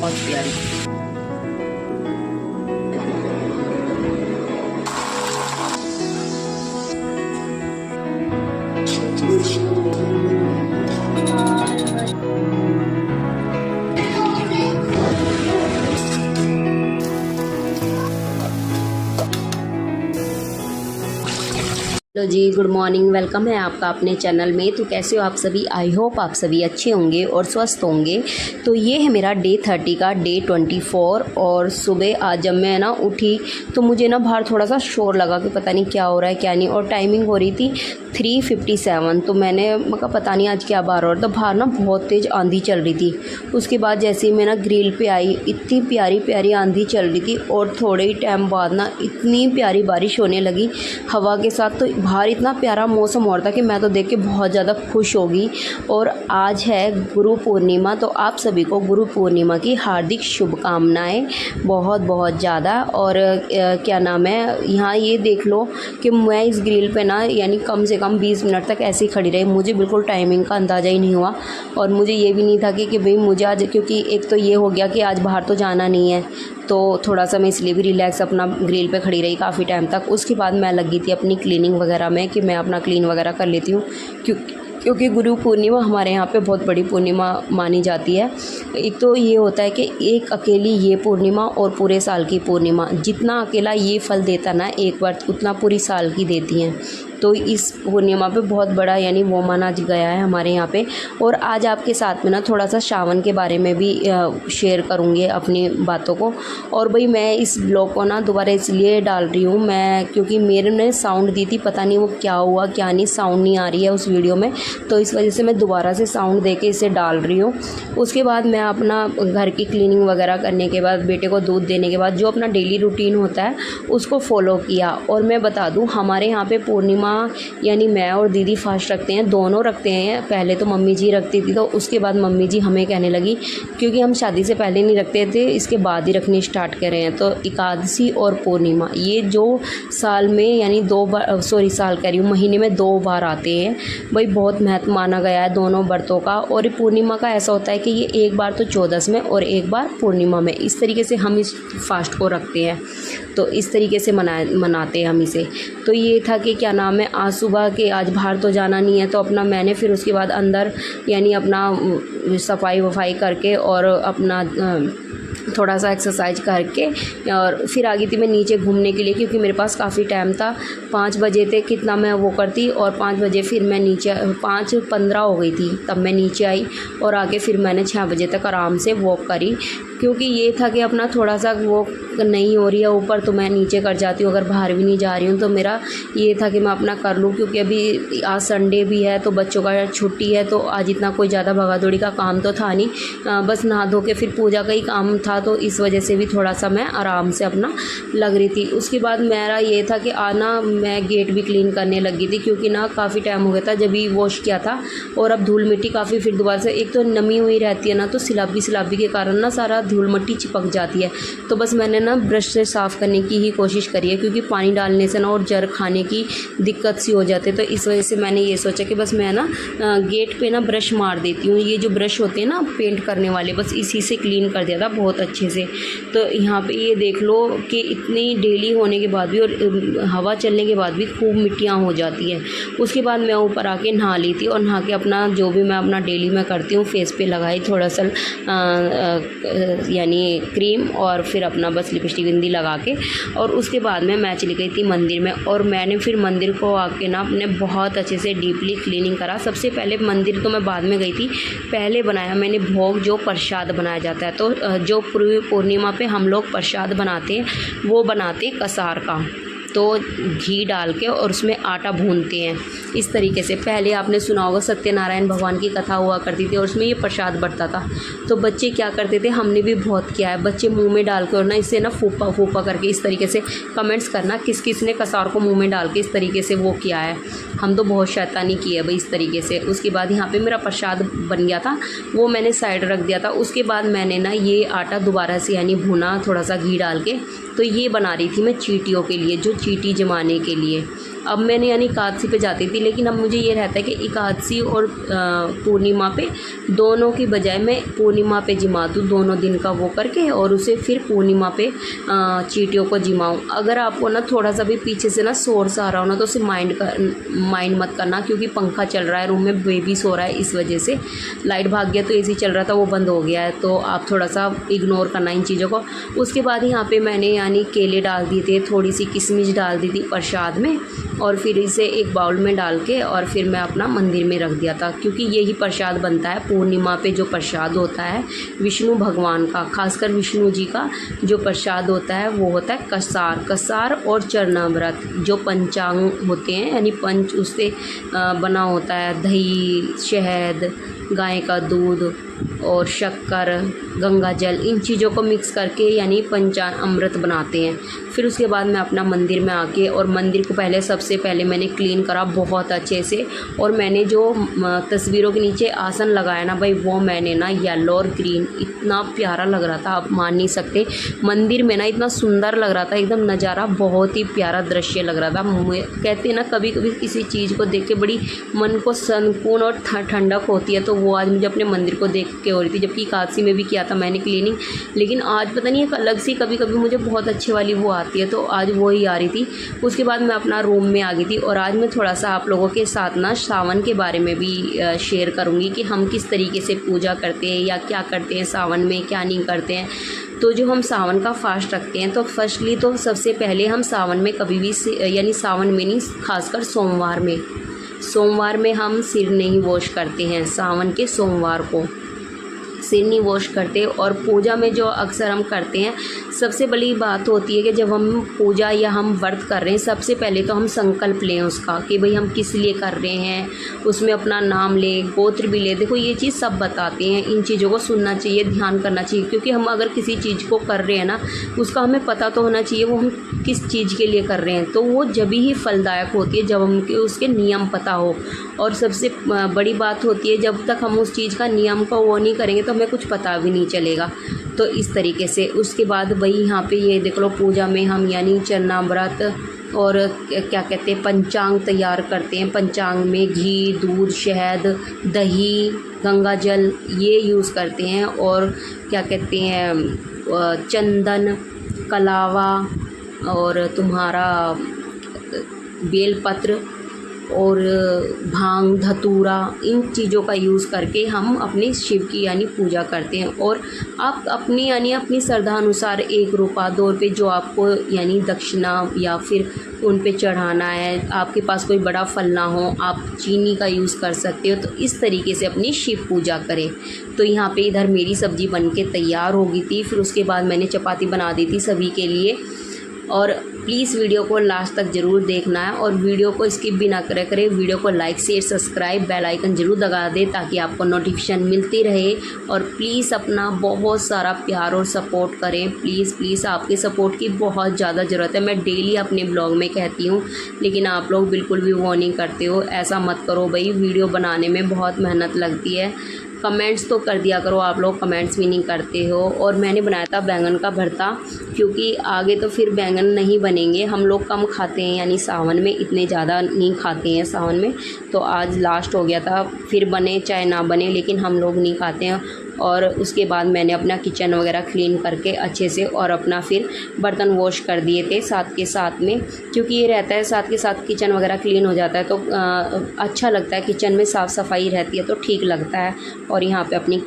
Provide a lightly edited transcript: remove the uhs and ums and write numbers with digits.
बहुत प्यारी। हेलो जी, good morning. Welcome है आपका अपने चैनल में। तो कैसे हो आप सभी? आई होप आप सभी अच्छे होंगे और स्वस्थ होंगे। तो ये है मेरा डे 30 का डे 24। और सुबह आज जब मैं ना उठी तो मुझे ना बाहर थोड़ा सा शोर लगा कि पता नहीं क्या हो रहा है क्या नहीं। और टाइमिंग हो रही थी 3:57। तो मैंने कहा पता नहीं आज क्या बाहर हो रहा। तो बाहर ना बहुत तेज़ आंधी चल रही थी। उसके बाद जैसे ही मैं ना ग्रिल पे आई, इतनी प्यारी प्यारी आंधी चल रही थी। और थोड़े ही टाइम बाद ना इतनी प्यारी बारिश होने लगी हवा के साथ। तो बाहर इतना प्यारा मौसम हो रहा था कि मैं तो देख के बहुत ज़्यादा खुश हो गई। और आज है गुरु पूर्णिमा। तो आप सभी को गुरु पूर्णिमा की हार्दिक शुभकामनाएं बहुत बहुत ज़्यादा। और क्या नाम है, यहाँ ये देख लो कि मैं इस ग्रिल पे ना यानी कम से कम 20 मिनट तक ऐसे ही खड़ी रही। मुझे बिल्कुल टाइमिंग का अंदाज़ा ही नहीं हुआ। और मुझे ये भी नहीं था कि भाई मुझे आज, क्योंकि एक तो ये हो गया कि आज बाहर तो जाना नहीं है, तो थोड़ा सा मैं इसलिए भी रिलैक्स अपना ग्रिल पे खड़ी रही काफ़ी टाइम तक। उसके बाद मैं लगी थी अपनी क्लीनिंग वगैरह में कि मैं अपना क्लीन वगैरह कर लेती हूँ, क्योंकि गुरु पूर्णिमा हमारे यहाँ पे बहुत बड़ी पूर्णिमा मानी जाती है। एक तो ये होता है कि एक अकेली ये पूर्णिमा और पूरे साल की पूर्णिमा, जितना अकेला ये फल देता ना एक बार, उतना पूरी साल की देती हैं। तो इस पूर्णिमा पे बहुत बड़ा यानी वो माना गया है हमारे यहाँ पे। और आज आपके साथ में ना थोड़ा सा सावन के बारे में भी शेयर करूँगी अपनी बातों को। और भाई मैं इस ब्लॉग को ना दोबारा इसलिए डाल रही हूँ मैं, क्योंकि मेरे ने साउंड दी थी, पता नहीं वो क्या हुआ क्या नहीं, साउंड नहीं आ रही है उस वीडियो में। तो इस वजह से मैं दोबारा से साउंड दे के इसे डाल रही हूँ। उसके बाद मैं अपना घर की क्लीनिंग वगैरह करने के बाद, बेटे को दूध देने के बाद, जो अपना डेली रूटीन होता है उसको फॉलो किया। और मैं बता दूँ हमारे यहाँ पे पूर्णिमा यानी मैं और दीदी फास्ट रखते हैं, दोनों रखते हैं। पहले तो मम्मी जी रखती थी, तो उसके बाद मम्मी जी हमें कहने लगी, क्योंकि हम शादी से पहले नहीं रखते थे, इसके बाद ही रखनी स्टार्ट कर रहे हैं। तो एकादशी और पूर्णिमा ये जो साल में यानी 2 बार, साल कह रही हूँ, महीने में 2 बार आते हैं। भाई बहुत महत्व माना गया है दोनों व्रतों का। और पूर्णिमा का ऐसा होता है कि ये एक बार तो 14 में और एक बार पूर्णिमा में, इस तरीके से हम इस फास्ट को रखते हैं। तो इस तरीके से मनाते हैं हम इसे। तो ये था कि क्या नाम है, आज सुबह के आज बाहर तो जाना नहीं है, तो अपना मैंने फिर उसके बाद अंदर यानी अपना सफाई वफाई करके और अपना थोड़ा सा एक्सरसाइज करके और फिर आ गई थी मैं नीचे घूमने के लिए, क्योंकि मेरे पास काफ़ी टाइम था। 5 बजे थे कितना मैं वो करती, और 5 बजे फिर मैं नीचे, 5:15 हो गई थी तब मैं नीचे आई। और आके फिर मैंने 6 बजे तक आराम से वॉक करी, क्योंकि ये था कि अपना थोड़ा सा वॉक नहीं हो रही है ऊपर तो मैं नीचे कर जाती हूँ, अगर बाहर भी नहीं जा रही हूँ तो मेरा ये था कि मैं अपना कर लूँ। क्योंकि अभी आज संडे भी है तो बच्चों का छुट्टी है, तो आज इतना कोई ज़्यादा भगा दौड़ी का काम तो था नहीं, बस नहा धो के फिर पूजा का ही काम था। तो इस वजह से भी थोड़ा सा मैं आराम से अपना लग रही थी। उसके बाद मेरा ये था कि आना मैं गेट भी क्लीन करने लगी थी, क्योंकि ना काफ़ी टाइम हो गया था जब ही वॉश किया था। और अब धूल मिट्टी काफ़ी फिर दोबारा से, एक तो नमी हुई रहती है ना, तो सिलाबी के कारण ना सारा धूल मिट्टी चिपक जाती है। तो बस मैंने ना ब्रश से साफ़ करने की ही कोशिश करी है, क्योंकि पानी डालने से ना और जर खाने की दिक्कत सी हो जाती है। तो इस वजह से मैंने ये सोचा कि बस मैं ना गेट पे ना ब्रश मार देती हूँ। ये जो ब्रश होते हैं ना पेंट करने वाले, बस इसी से क्लीन कर दिया था बहुत अच्छे से। तो यहाँ पे ये देख लो कि इतनी डेली होने के बाद भी और हवा चलने के बाद भी खूब मिट्टियाँ हो जाती है। उसके बाद मैं ऊपर आके नहा ली थी, और नहा के अपना जो भी मैं अपना डेली में करती हूँ फेस पे लगाई थोड़ा सा यानी क्रीम, और फिर अपना बस लिपस्टिक बिंदी लगा के। और उसके बाद में मैं चली गई थी मंदिर में। और मैंने फिर मंदिर को आके ना अपने बहुत अच्छे से डीपली क्लीनिंग करा। सबसे पहले मंदिर तो मैं बाद में गई थी, पहले बनाया मैंने भोग, जो प्रसाद बनाया जाता है। तो जो पूर्णिमा पे हम लोग प्रसाद बनाते हैं वो बनाते कसार का, तो घी डाल के और उसमें आटा भूनते हैं इस तरीके से। पहले आपने सुना होगा सत्यनारायण भगवान की कथा हुआ करती थी और उसमें ये प्रसाद बढ़ता था। तो बच्चे क्या करते थे, हमने भी बहुत किया है, बच्चे मुंह में डाल के और ना इसे ना फूफा करके इस तरीके से कमेंट्स करना किस किस ने कसार को मुँह में डाल के इस तरीके से वो किया है। हम तो बहुत शैतानी की है भाई इस तरीके से। उसके बाद यहाँ पे मेरा प्रसाद बन गया था, वो मैंने साइड रख दिया था। उसके बाद मैंने ना ये आटा दोबारा से यानी भुना थोड़ा सा घी डाल के, तो ये बना रही थी मैं चींटियों के लिए, जो चींटी जमाने के लिए। अब मैंने यानी एकादशी पे जाती थी, लेकिन अब मुझे ये रहता है कि एकादशी और पूर्णिमा पे दोनों की बजाय मैं पूर्णिमा पे जिमा दूँ, दोनों दिन का वो करके, और उसे फिर पूर्णिमा पे चींटियों को जिमाऊँ। अगर आपको ना थोड़ा सा भी पीछे से ना शोर सा आ रहा हो ना, तो उसे माइंड मत करना, क्योंकि पंखा चल रहा है, रूम में बेबी सो रहा है, इस वजह से लाइट भाग गया, तो एसी चल रहा था वो बंद हो गया है, तो आप थोड़ा सा इग्नोर करना इन चीज़ों को। उसके बाद यहाँ पे मैंने यानी केले डाल दिए थे, थोड़ी सी किशमिश डाल दी थी प्रसाद में, और फिर इसे एक बाउल में डाल के और फिर मैं अपना मंदिर में रख दिया था, क्योंकि यही प्रसाद बनता है पूर्णिमा पे। जो प्रसाद होता है विष्णु भगवान का, खासकर विष्णु जी का जो प्रसाद होता है वो होता है कसार और चरणामृत, जो पंचांग होते हैं, यानी पंच उससे बना होता है। दही, शहद, गाय का दूध और शक्कर, गंगा जल, इन चीज़ों को मिक्स करके यानी पंचामृत बनाते हैं। फिर उसके बाद मैं अपना मंदिर में आके, और मंदिर को सबसे पहले मैंने क्लीन करा बहुत अच्छे से, और मैंने जो तस्वीरों के नीचे आसन लगाया ना भाई, वो मैंने ना येलो और ग्रीन, इतना प्यारा लग रहा था, आप मान नहीं सकते। मंदिर में ना इतना सुंदर लग रहा था, एकदम नज़ारा बहुत ही प्यारा दृश्य लग रहा था। कहते हैं ना कभी कभी किसी चीज़ को देख के बड़ी मन को सुकून और ठंडक होती है, तो वो आज मुझे अपने मंदिर को देख के हो रही थी। जबकि एकादशी में भी किया था मैंने क्लीनिंग, लेकिन आज पता नहीं एक अलग सी कभी कभी मुझे बहुत अच्छे वाली वो आती है, तो आज वो ही आ रही थी। उसके बाद मैं अपना रूम में आ गई थी, और आज मैं थोड़ा सा आप लोगों के साथ ना सावन के बारे में भी शेयर करूँगी कि हम किस तरीके से पूजा करते हैं या क्या करते हैं सावन में, क्या नहीं करते हैं। तो जो हम सावन का फास्ट रखते हैं, तो फर्स्टली तो सबसे पहले हम सावन में कभी भी यानी सावन में नहीं, खासकर सोमवार में हम सिर नहीं वॉश करते हैं। सावन के सोमवार को सिर नहीं वॉश करते। और पूजा में जो अक्सर हम करते हैं, सबसे बड़ी बात होती है कि जब हम पूजा या हम व्रत कर रहे हैं, सबसे पहले तो हम संकल्प लें उसका कि भाई हम किस लिए कर रहे हैं, उसमें अपना नाम लें, गोत्र भी लें। देखो ये चीज़ सब बताते हैं, इन चीज़ों को सुनना चाहिए, ध्यान करना चाहिए, क्योंकि हम अगर किसी चीज़ को कर रहे हैं ना, उसका हमें पता तो होना चाहिए वो हम किस चीज़ के लिए कर रहे हैं, तो वो जब ही फलदायक होती है जब हमके उसके नियम पता हो। और सबसे बड़ी बात होती है, जब तक हम उस चीज़ का नियम को वो नहीं करेंगे तो हमें कुछ पता भी नहीं चलेगा। तो इस तरीके से उसके बाद वही यहाँ पे ये देख लो, पूजा में हम यानी चरणामृत और क्या कहते हैं पंचांग तैयार करते हैं। पंचांग में घी, दूध, शहद, दही, गंगा जल ये यूज़ करते हैं, और क्या कहते हैं चंदन, कलावा और तुम्हारा बेलपत्र और भांग, धतूरा, इन चीज़ों का यूज़ करके हम अपने शिव की यानी पूजा करते हैं। और आप अपनी यानी अपनी श्रद्धा अनुसार 1 रुपया 2 रुपये जो आपको यानी दक्षिणा या फिर उन पे चढ़ाना है, आपके पास कोई बड़ा फल ना हो, आप चीनी का यूज़ कर सकते हो। तो इस तरीके से अपनी शिव पूजा करें। तो यहाँ पे इधर मेरी सब्ज़ी बन के तैयार हो गई थी। फिर उसके बाद मैंने चपाती बना दी थी सभी के लिए। और प्लीज़ वीडियो को लास्ट तक ज़रूर देखना है, और वीडियो को स्किप भी ना करें। वीडियो को like, share, subscribe, bell icon ज़रूर दबा दें ताकि आपको नोटिफिकेशन मिलती रहे। और प्लीज़ अपना बहुत सारा प्यार और सपोर्ट करें। प्लीज़ आपके सपोर्ट की बहुत ज़्यादा ज़रूरत है। मैं डेली अपने ब्लॉग में कहती हूँ, लेकिन आप लोग बिल्कुल भी वो नहीं करते हो। ऐसा मत करो भाई, वीडियो बनाने में बहुत मेहनत लगती है। कमेंट्स तो कर दिया करो, आप लोग कमेंट्स भी नहीं करते हो। और मैंने बनाया था बैंगन का भरता, क्योंकि आगे तो फिर बैंगन नहीं बनेंगे। हम लोग कम खाते हैं, यानी सावन में इतने ज़्यादा नहीं खाते हैं सावन में, तो आज लास्ट हो गया था। फिर बने चाहे ना बने, लेकिन हम लोग नहीं खाते हैं। और उसके बाद मैंने अपना किचन वगैरह क्लीन करके अच्छे से, और अपना फिर बर्तन वॉश कर दिए थे साथ के साथ में, क्योंकि ये रहता है साथ के साथ किचन वगैरह क्लीन हो जाता है तो अच्छा लगता है। किचन में साफ़ सफाई रहती है तो ठीक लगता है। और यहाँ पे अपनी